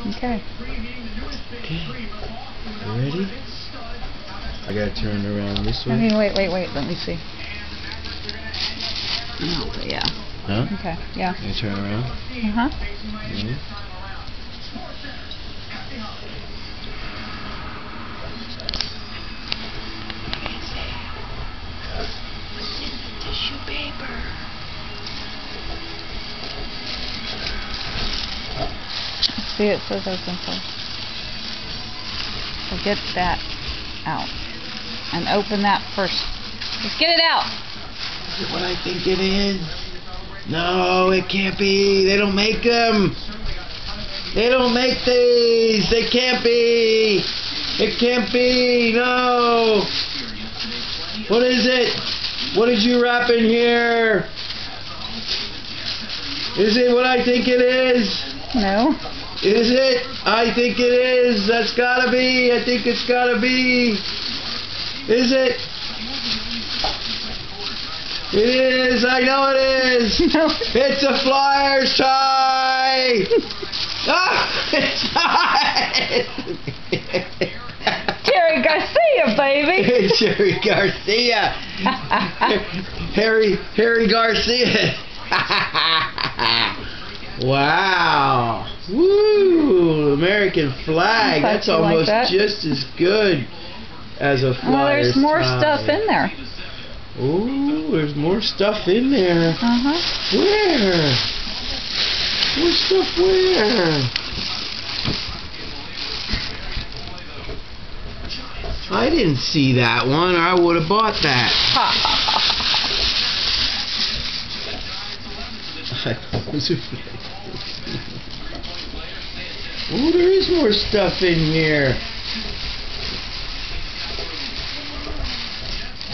Okay. Okay. You ready? I gotta turn around this way. I mean, wait. Let me see. No, but yeah. Huh? Okay. Yeah. You turn around. Uh-huh. Tissue paper. See, it says open first. So get that out. And open that first. Let's get it out. Is it what I think it is? No, it can't be. They don't make them. They don't make these. They can't be. It can't be. No. What is it? What did you wrap in here? Is it what I think it is? No. Is it? I think it is. That's gotta be. I think it's gotta be. Is it? It is. I know it is. No. It's a Flyers tie. Ah, it's not. Jerry Garcia, baby. Jerry Garcia. Harry Garcia. Wow. Woo! American flag. That's almost just as good as a Flyers Well, there's more tie. stuff in there. Ooh, there's more stuff in there. Uh-huh. Where? More stuff where? I didn't see that one, or I would have bought that. Oh, there is more stuff in here.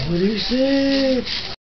What is it?